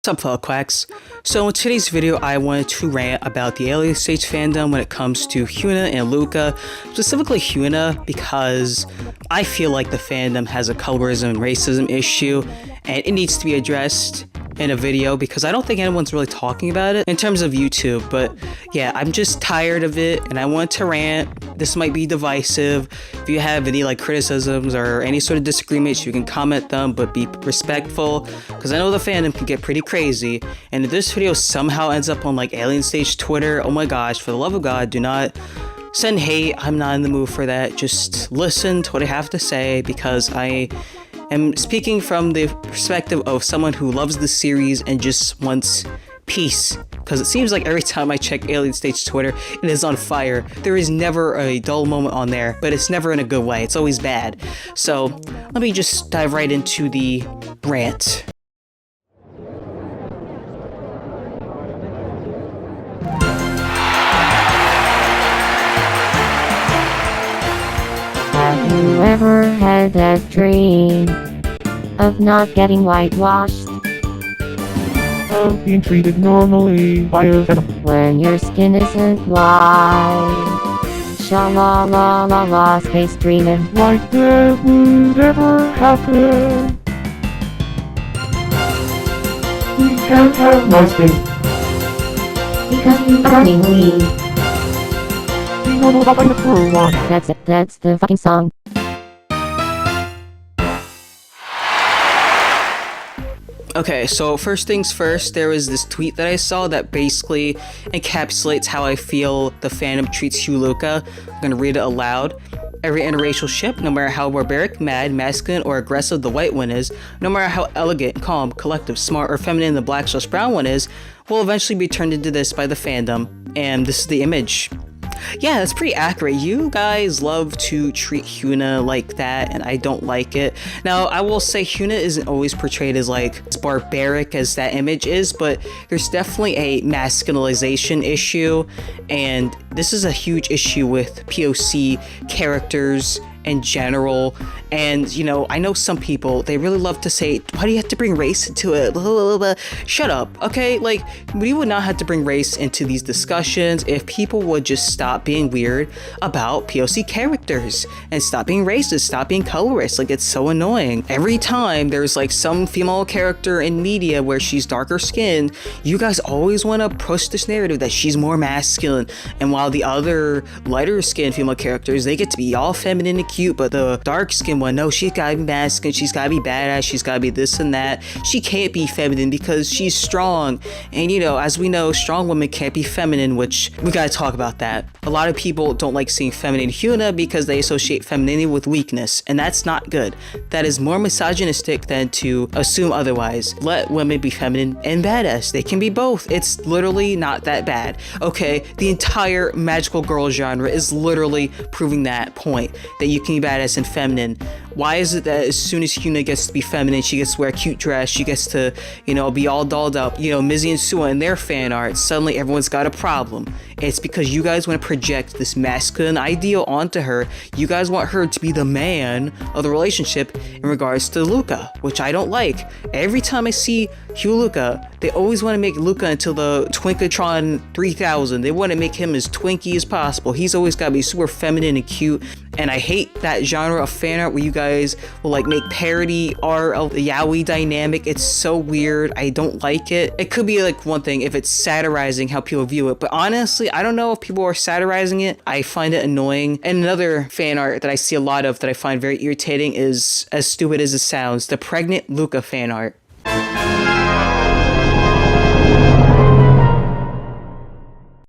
What's up, quacks? So in today's video, I wanted to rant about the alien stage fandom when it comes to Hyuna and Luka, specifically Hyuna, because I feel like the fandom has a colorism and racism issue, and it needs to be addressed in a video because I don't think anyone's really talking about it in terms of YouTube. But yeah, I'm just tired of it and I want to rant. This might be divisive. If you have any criticisms or any sort of disagreements, you can comment them, but be respectful because I know the fandom can get pretty crazy. And if this video somehow ends up on alien stage Twitter, oh my gosh, for the love of God, do not send hate. I'm not in the mood for that. Just listen to what I have to say because I am speaking from the perspective of someone who loves the series and just wants peace. Because it seems like every time I check Alien Stage Twitter, it is on fire. There is never a dull moment on there, but it's never in a good way. It's always bad. So let me just dive right into the rant. Have you ever had that dream of not getting whitewashed? Of being treated normally by a venom. When your skin isn't white. Sha-la-la-la-la, space dreaming. Like that would ever happen. We can't have nice things. Because you burning weed. Be normal about the true one. That's it, that's the fucking song. Okay, so first things first, there was this tweet that I saw that basically encapsulates how I feel the fandom treats Hyuluka. I'm gonna read it aloud. Every interracial ship, no matter how barbaric, mad, masculine, or aggressive the white one is, no matter how elegant, calm, collective, smart, or feminine the black/brown one is, will eventually be turned into this by the fandom. And this is the image. Yeah, that's pretty accurate. You guys love to treat Hyuna like that, and I don't like it. Now, I will say Hyuna isn't always portrayed as as barbaric as that image is, but there's definitely a masculinization issue, and this is a huge issue with POC characters in general. And I know some people, they really love to say, why do you have to bring race into it? Blah, blah, blah. Shut up, okay? We would not have to bring race into these discussions if people would just stop being weird about POC characters and stop being racist, stop being colorist. It's so annoying. Every time there's some female character in media where she's darker skinned, you guys always want to push this narrative that she's more masculine, and while the other lighter skinned female characters, they get to be all feminine and cute, but the dark skinned one, no, she's gotta be masculine, she's gotta be badass, she's gotta be this and that. She can't be feminine because she's strong. And as we know, strong women can't be feminine, which we gotta talk about that. A lot of people don't like seeing feminine Hyuna because they associate femininity with weakness, and that's not good. That is more misogynistic than to assume otherwise. Let women be feminine and badass. They can be both. It's literally not that bad. Okay, the entire magical girl genre is literally proving that point, that you can be badass and feminine. Why is it that as soon as Hyuna gets to be feminine, she gets to wear a cute dress, she gets to, be all dolled up, Mizzy and Sua and their fan art, suddenly everyone's got a problem? It's because you guys want to project this masculine ideal onto her. You guys want her to be the man of the relationship in regards to Luka, which I don't like. Every time I see Hyuluka, they always want to make Luka into the Twinkatron 3000. They want to make him as twinky as possible. He's always got to be super feminine and cute, and I hate that genre of fan art where you guys will make parody art of the yaoi dynamic. It's so weird. I don't like it. It could be one thing if it's satirizing how people view it, but honestly, I don't know if people are satirizing it. I find it annoying. And another fan art that I see a lot of that I find very irritating is, as stupid as it sounds, the Mpreg Luka fan art.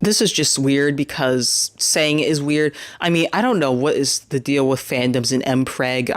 This is just weird because saying it is weird. I mean, I don't know what is the deal with fandoms in Mpreg.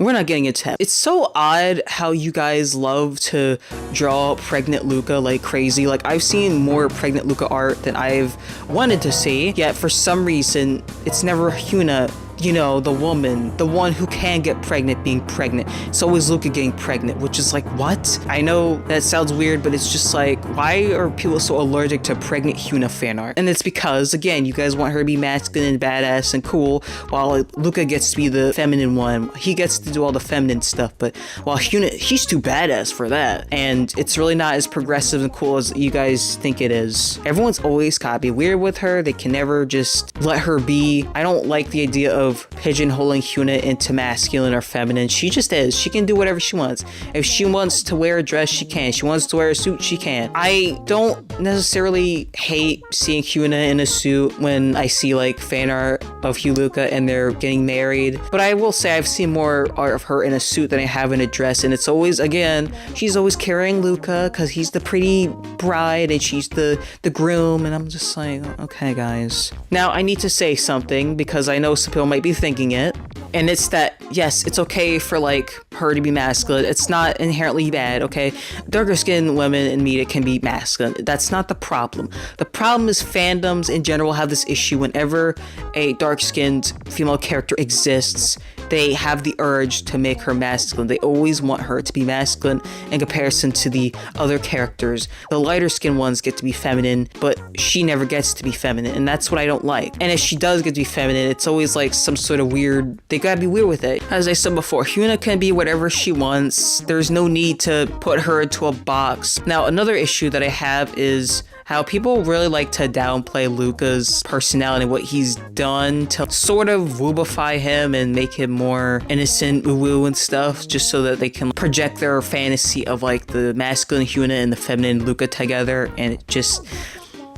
We're not getting into it. It's so odd how you guys love to draw Mpreg Luka like crazy. I've seen more Mpreg Luka art than I've wanted to see, yet for some reason, it's never Hyuna. you know, the woman, the one who can get pregnant being pregnant. It's always Luka getting pregnant, which is like, what? I know that sounds weird, but it's just like, why are people so allergic to pregnant Hyuna fan art? And it's because, again, you guys want her to be masculine and badass and cool, while Luka gets to be the feminine one. He gets to do all the feminine stuff, but while Hyuna, she's too badass for that. And it's really not as progressive and cool as you guys think it is. Everyone's always gotta be weird with her. They can never just let her be. I don't like the idea of pigeonholing Hyuna into masculine or feminine. She just is. She can do whatever she wants. If she wants to wear a dress, she can. She wants to wear a suit, she can. I don't necessarily hate seeing Hyuna in a suit when I see like fan art of Hyuluka and they're getting married, but I will say I've seen more art of her in a suit than I have in a dress, and it's always, again, she's always carrying Luka because he's the pretty bride and she's the groom, and I'm just like, okay guys. Now I need to say something because I know some people might be thinking it, and it's that, yes, it's okay for like her to be masculine. It's not inherently bad, okay? Darker skinned women in media can be masculine. That's not the problem. The problem is fandoms in general have this issue whenever a dark skinned female character exists. They have the urge to make her masculine. They always want her to be masculine in comparison to the other characters. The lighter skinned ones get to be feminine, but she never gets to be feminine, and that's what I don't like. And if she does get to be feminine, it's always like some sort of weird, they gotta be weird with it. As I said before, Hyuna can be whatever she wants. There's no need to put her into a box. Now, another issue that I have is how people really like to downplay Luka's personality and what he's done to sort of woobify him and make him more innocent, woo-woo and stuff, just so that they can project their fantasy of like the masculine Hyuna and the feminine Luka together. And it just,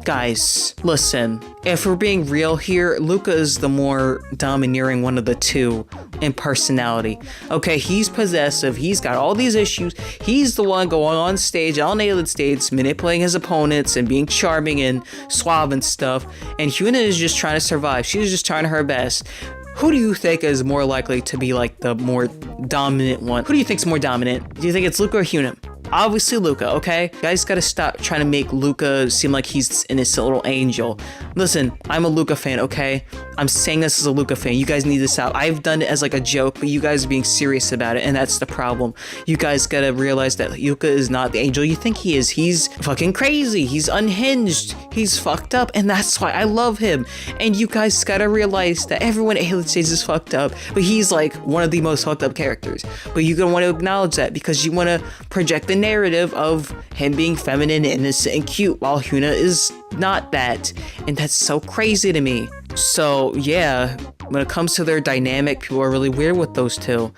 guys, listen, if we're being real here, Luka is the more domineering one of the two in personality. Okay, he's possessive, he's got all these issues, he's the one going on stage, on alien stage, manipulating his opponents and being charming and suave and stuff, and Hyuna is just trying to survive. She's just trying her best. Who do you think is more likely to be like the more dominant one? Who do you think is more dominant? Do you think it's Luka or Hyuna? Obviously Luka, okay? You guys gotta stop trying to make Luka seem like he's this innocent little angel. Listen, I'm a Luka fan, okay? I'm saying this as a Luka fan. You guys need this out. I've done it as like a joke, but you guys are being serious about it, and that's the problem. You guys gotta realize that Luka is not the angel you think he is. He's fucking crazy. He's unhinged. He's fucked up, and that's why I love him. And you guys gotta realize that everyone at Alien Stage is fucked up, but he's like one of the most fucked up characters. But you're gonna want to acknowledge that because you want to project the narrative of him being feminine, innocent, and cute, while Hyuna is not that, and that's so crazy to me. So yeah, when it comes to their dynamic, people are really weird with those two.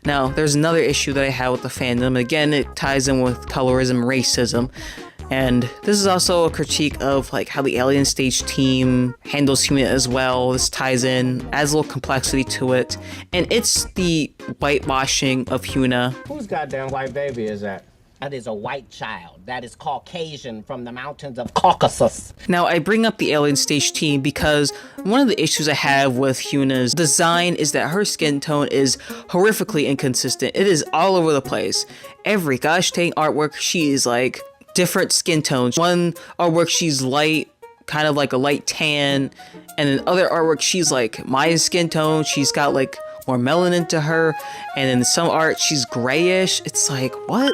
Now, there's another issue that I have with the fandom. Again, it ties in with colorism, racism. And this is also a critique of like how the Alien Stage team handles Hyuna as well. This ties in, adds a little complexity to it. And it's the whitewashing of Hyuna. Whose goddamn white baby is that? That is a white child. That is Caucasian from the mountains of Caucasus. Now, I bring up the Alien Stage team because one of the issues I have with Hyuna's design is that her skin tone is horrifically inconsistent. It is all over the place. Every gosh dang artwork, she is like different skin tones. One artwork, she's light, kind of like a light tan, and in other artwork, she's like my skin tone. She's got like more melanin to her, and in some art she's grayish. It's like, what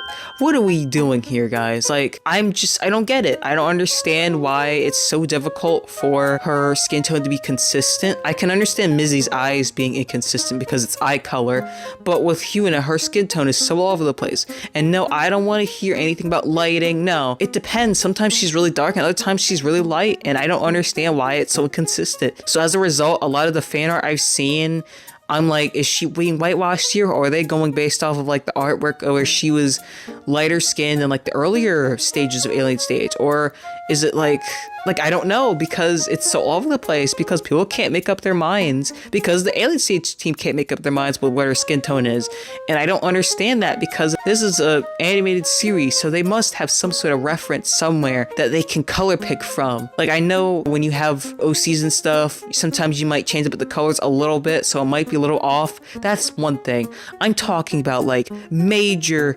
are we doing here, guys? Like, I don't get it. I don't understand why it's so difficult for her skin tone to be consistent. I can understand Mizzy's eyes being inconsistent because it's eye color, but with Hyuna, her skin tone is so all over the place. And no, I don't want to hear anything about lighting. No, it depends. Sometimes she's really dark and other times she's really light, and I don't understand why it's so inconsistent. So as a result, a lot of the fan art I've seen, I'm like, is she being whitewashed here, or are they going based off of like the artwork where she was lighter skinned in like the earlier stages of Alien Stage? Or is it like I don't know, because it's so all over the place, because people can't make up their minds, because the Alien Stage team can't make up their minds with what her skin tone is. And I don't understand that, because this is a animated series, so they must have some sort of reference somewhere that they can color pick from. Like, I know when you have OCs and stuff, sometimes you might change up the colors a little bit, so it might be a little off. That's one thing. I'm talking about like major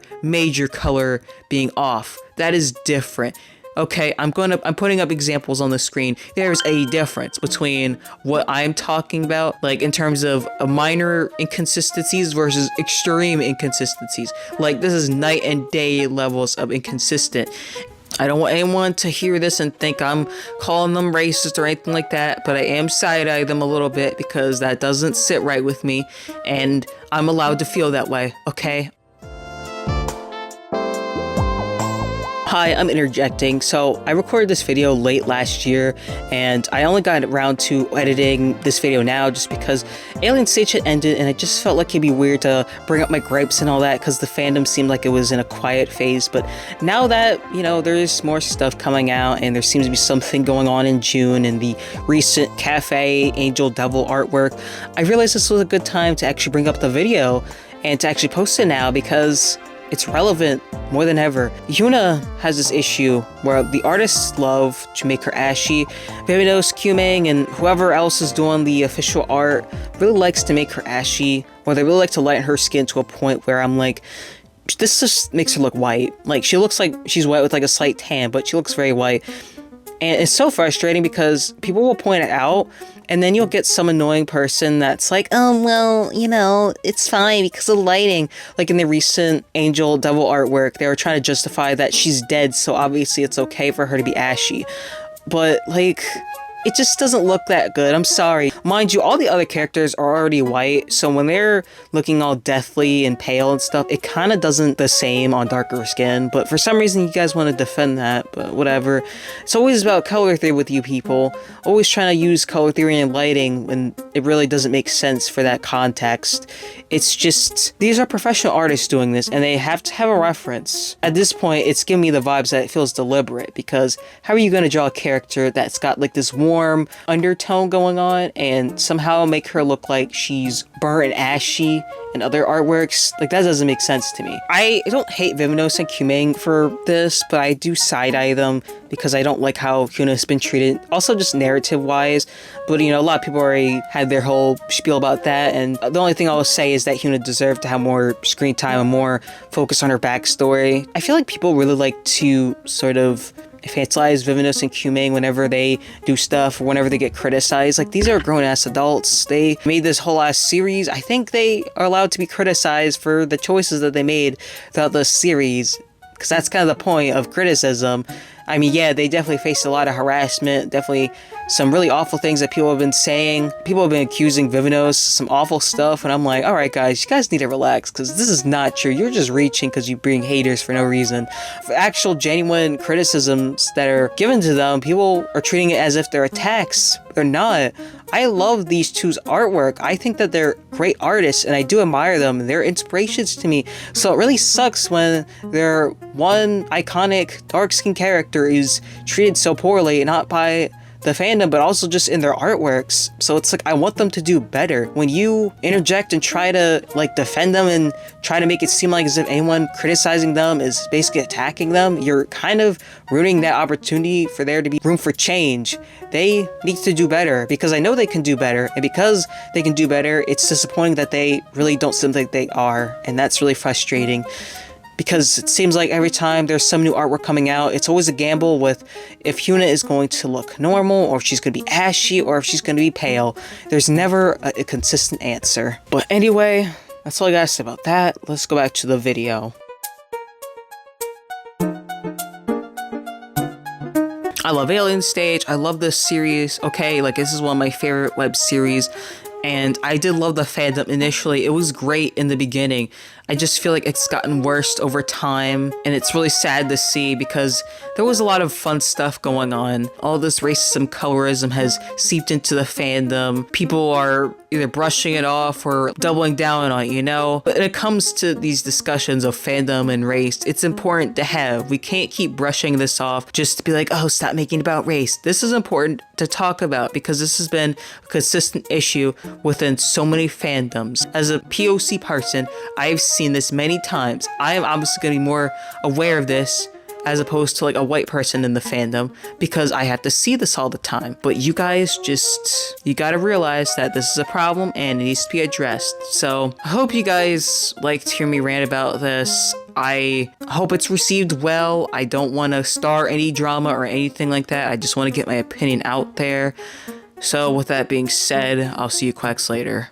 color being off. That is different. Okay, I'm putting up examples on the screen. There's a difference between what I'm talking about, like in terms of minor inconsistencies versus extreme inconsistencies. Like this is night and day levels of inconsistent. I don't want anyone to hear this and think I'm calling them racist or anything like that, but I am side-eyeing them a little bit because that doesn't sit right with me, and I'm allowed to feel that way, okay? Hi, I'm interjecting. So I recorded this video late last year and I only got around to editing this video now just because Alien Stage had ended and I just felt like it'd be weird to bring up my gripes and all that because the fandom seemed like it was in a quiet phase. But now that, you know, there's more stuff coming out and there seems to be something going on in June and the recent Cafe Angel Devil artwork, I realized this was a good time to actually bring up the video and to actually post it now because it's relevant more than ever. Hyuna has this issue where the artists love to make her ashy. Vivinos, Kuming, and whoever else is doing the official art really likes to make her ashy, or they really like to lighten her skin to a point where I'm like, this just makes her look white. Like, she looks like she's white with like a slight tan, but she looks very white. And it's so frustrating because people will point it out and then you'll get some annoying person that's like, oh, well, you know, it's fine because of lighting. Like in the recent Angel Devil artwork, they were trying to justify that she's dead, so obviously it's okay for her to be ashy. But, like, it just doesn't look that good. I'm sorry. Mind you, all the other characters are already white, so when they're looking all deathly and pale and stuff, it kind of doesn't the same on darker skin. But for some reason, you guys want to defend that, but whatever. It's always about color theory with you people. Always trying to use color theory and lighting when it really doesn't make sense for that context. It's just, these are professional artists doing this, and they have to have a reference. At this point, it's giving me the vibes that it feels deliberate, because how are you going to draw a character that's got like this warm undertone going on and somehow make her look like she's burnt and ashy in other artworks? Like, that doesn't make sense to me. I don't hate Vivinos and Kuming for this, but I do side-eye them because I don't like how Hyuna has been treated. Also, just narrative-wise, but you know, a lot of people already had their whole spiel about that, and the only thing I will say is that Hyuna deserved to have more screen time and more focus on her backstory. I feel like people really like to sort of infantilize Vivinos and Kuming whenever they do stuff or whenever they get criticized. Like, these are grown-ass adults. They made this whole ass series. I think they are allowed to be criticized for the choices that they made throughout the series, because that's kind of the point of criticism. I mean, yeah, they definitely faced a lot of harassment, definitely some really awful things that people have been saying. People have been accusing Vivinos some awful stuff, and I'm like, alright guys, you guys need to relax, because this is not true. You're just reaching because you bring haters for no reason. For actual genuine criticisms that are given to them, people are treating it as if they're attacks. They're not. I love these two's artwork. I think that they're great artists, and I do admire them. They're inspirations to me. So it really sucks when their one iconic dark-skinned character is treated so poorly, not by the fandom, but also just in their artworks. So it's like, I want them to do better. When you interject and try to like defend them and try to make it seem like as if anyone criticizing them is basically attacking them, you're kind of ruining that opportunity for there to be room for change. They need to do better, because I know they can do better, and because they can do better, it's disappointing that they really don't seem like they are, and that's really frustrating. Because it seems like every time there's some new artwork coming out, it's always a gamble with if Hyuna is going to look normal, or if she's going to be ashy, or if she's going to be pale. There's never a consistent answer. But anyway, that's all I gotta say about that. Let's go back to the video. I love Alien Stage. I love this series. Okay, like, this is one of my favorite web series. And I did love the fandom initially. It was great in the beginning. I just feel like it's gotten worse over time, and it's really sad to see because there was a lot of fun stuff going on. All this racism, colorism has seeped into the fandom. People are either brushing it off or doubling down on it, you know? But when it comes to these discussions of fandom and race, it's important to have. We can't keep brushing this off just to be like, oh, stop making it about race. This is important to talk about because this has been a consistent issue within so many fandoms. As a POC person, I've seen this many times. I am obviously going to be more aware of this as opposed to like a white person in the fandom because I have to see this all the time. But you guys you gotta realize that this is a problem and it needs to be addressed. So I hope you guys liked to hear me rant about this. I hope it's received well. I don't want to start any drama or anything like that. I just want to get my opinion out there. So with that being said, I'll see you quacks later.